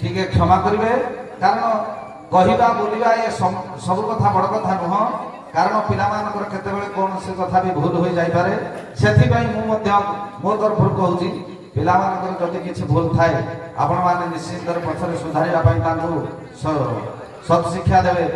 टिके क्षमा करेंगे कारण कहवा बोलवा ये सब कथा बड़ कथा नुह कारण पिलामानकर केतेबेले कौन से कथा भी भूल हो जाई पारे सेथिबाई मु मो तरफ कहूची पिलामानकर जदि किछि भूल थाए आपण माने निश्चित पछरे सुधारिया पई तांकु सत शिक्षा देवे।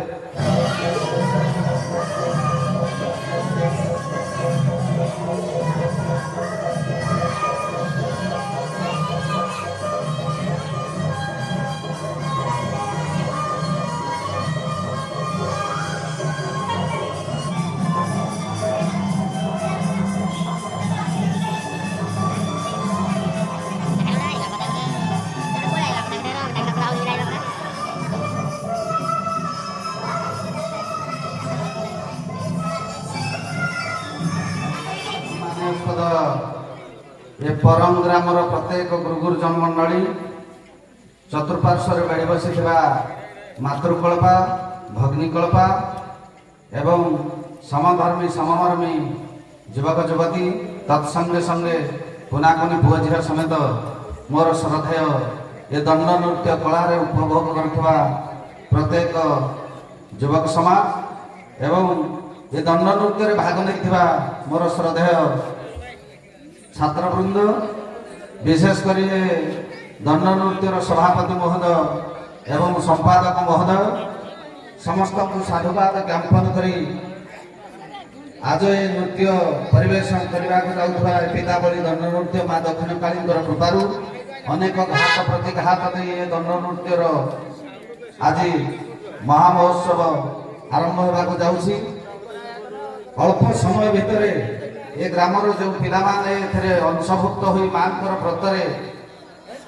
ये परम ग्रामर प्रत्येक गुरुगुरुजन मंडली चतुर्पार्श्वर बेड़ी बसी मातृकल्पा भग्निकल्पा एवं समधर्मी सममर्मी युवक युवती तत्संगे संगे पुनाकुनी पुओ झील समेत मोर श्रद्धेय ये दंड नृत्य कलार उपभोग करथिबा प्रत्येक युवक समाज एवं ये दंड नृत्य भाग नहीं मोर श्रद्धेय छात्रवृंद विशेषकर दंड नृत्यर सभापति महोदय एवं संपादक महोदय समस्त को साधुवाद ज्ञापन करी आज ये नृत्य परिवेशन करने जाऊा पितावली दंड नृत्य माँ दक्षिण काली कृपारू अनेक घात प्रतिघात दे ये दंड नृत्यर आज महामहोत्सव आरंभ होगा जाऊँगी अल्प समय भितर ये ग्रामर जो पिला माने अंशभुक्त हो मां व्रतरे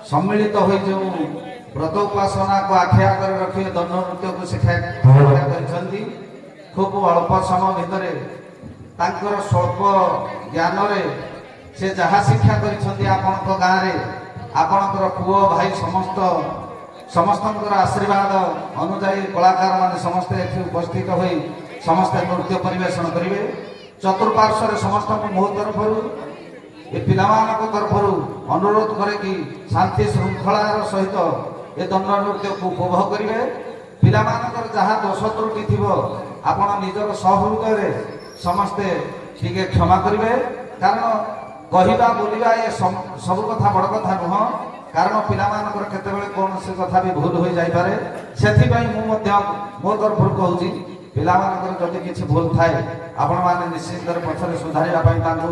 सम्मिलित हो जो व्रत उपासना को आख्या कर रखी दंड नृत्य को शिक्षा खूब अल्प समय भितर स्वल्प ज्ञान से जहाँ शिक्षा कर गाँव आपणकर पुओ भाई समस्त आशीर्वाद अनुजाई कलाकार मान समस्ते उपस्थित हो समस्ते नृत्य परिवेशन करेंगे। चतुर्पार्श्वर समस्त मो तरफ ये पिलामान तरफ अनुरोध करे कि शांति श्रृंखलार सहित ये दंड नृत्य को उपभोग करेंगे। पिलामानकर जहाँ दोष त्रुटि थी आपण निजर सहृदय समस्ते टिके क्षमा करेंगे कारण कहवा बोलवा ये सब कथा बड़ कथा नुह कारण पिलामानकर केतेबेले कौन से कथा भी भूल हो जाई पारे सेथिबाई मो तरफ कहूची पिलामानकर जदि किछि भूल थाए आपण माने निश्चित पछरे सुधारिया पई तांकु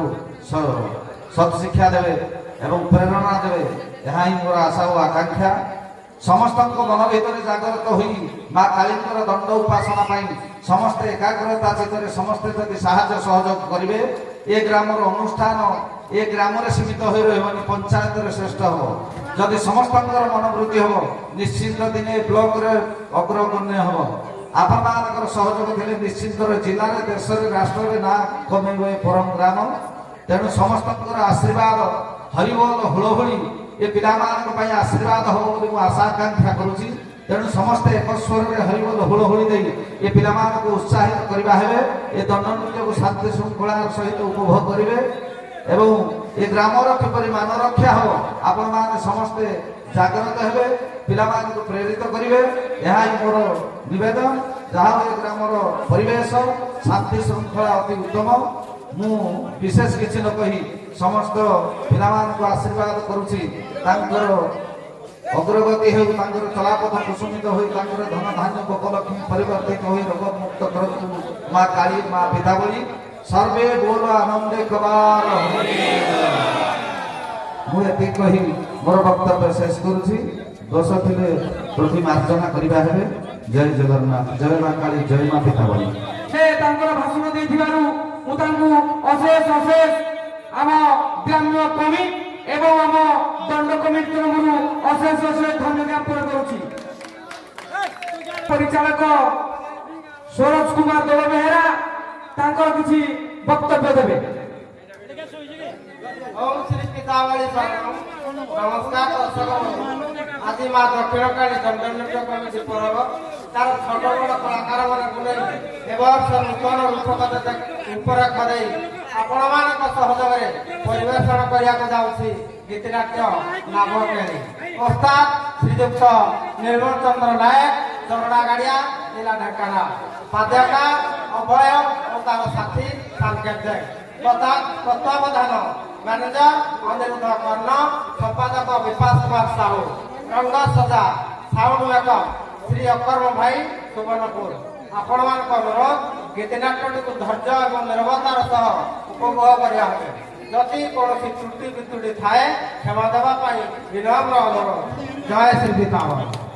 सत शिक्षा देवे एवं प्रेरणा देवे यह ही मोर आशा और आकांक्षा समस्त मन भीतर जागृत हुई माँ कालींकर दंड उपासना पाई समस्ते एकाग्रता चित्त समस्ते जदि साहाय्य सहयोग करेंगे ये ग्रामर अनुष्ठान ये ग्राम सीमित हो रही पंचायत श्रेष्ठ हम जदि समस्त मनोवृत्ति हम निश्चित दिने ब्लॉक अग्रगण्य हम आपण सहयोग थे निश्चित जिले देश राष्ट्र ना कमे परम ग्राम तेणु समस्त आशीर्वाद हरिबोल हुलहुली ये पिला आशीर्वाद हम बोली आशा आकांक्षा करुँच तेणु समस्ते एक स्वर में हरिबोल हुलहुली दे ये पिला उत्साहित करवा है ये दंड नृत्य को शांति श्रृंखला सहित उपभोग करेंगे एवं ये ग्रामर किपरि मान रक्षा हो आपण माने समस्ते जागृत हेबे पिला को प्रेरित करेंगे यह मोर निवेदन जहाँ ये ग्रामर परिवेश शांति श्रृंखला अति उत्तम मु विशेष किसी न कही समस्त पिला को आशीर्वाद करुँची अग्रगति हो चलापथ कुसुमित हो धन धान्य गोपलक्ष्मी परिवर्तित हो रोग मुक्त कर माँ काली माँ पितावली सर्वे बोल आनंदे कबार मुझे कही मोर वक्तव्य शेष करुँची दोष थे प्रति मार्जना करवा है जय जगन्नाथ जय माँ काली जय माँ पितावली भाषण देथिबारु अशेष अशेष आम ग्राम्य कमिटी एवं आम दंड कमिटी तरफ अशेष अशेष धन्य ज्ञापन करुँची परिचालक सरोज कुमार देव बेहेरा किसी वक्तव्य देवे। ओम श्री पितावली नमस्कार आज माँ दक्षिण काली दंड नृत्य कमिटी पर्व तार छोट बड़ कलाकार मान नूतन रूपरेख दे आपण मान सहयोग परिवेशन करने जाऊँगी गीतनाट्य नाम ओस्ताद ଶ୍ରୀଯୁକ୍ତ ନିର୍ମଳ ଚନ୍ଦ୍ର ନାୟକ ଚରଣା ଗାଡ଼ିଆ ଜିଲ୍ଲା ଢେଙ୍କାନାଳ ପାଦ୍ୟକା ଅଭୟ ଓ ତାର ସାଥୀ ସାଙ୍କେତ ତତ୍ତ୍ୱାବଧାନ ମ୍ୟାନେଜର ଅନିରୁଦ୍ଧ କର୍ଣ୍ଣ ସମ୍ପାଦକ ବିପାସ କୁମାର ସାହୁ ରଙ୍ଗ ସଜା ସାଉଣ୍ଡ ମେକଅପ୍ ଶ୍ରୀ ଅକର୍ମ ଭାଇ ସୁବର୍ଣ୍ଣପୁର ଆପଣମାନଙ୍କ ଅନୁରୋଧ ଗୀତିନାଟ୍ୟଟିକୁ ଧୈର୍ଯ୍ୟ ଏବଂ ନିରବତାର ସହ ଉପଭୋଗ କରିବା ହେବେ ଯଦି କୌଣସି ତ୍ରୁଟି ବିତ୍ରୁଟି ଥାଏ କ୍ଷମା ଦେବା ପାଇଁ ବିନମ୍ର ଅନୁରୋଧ ଜୟ ଶ୍ରୀ ପିତାମ୍ବର।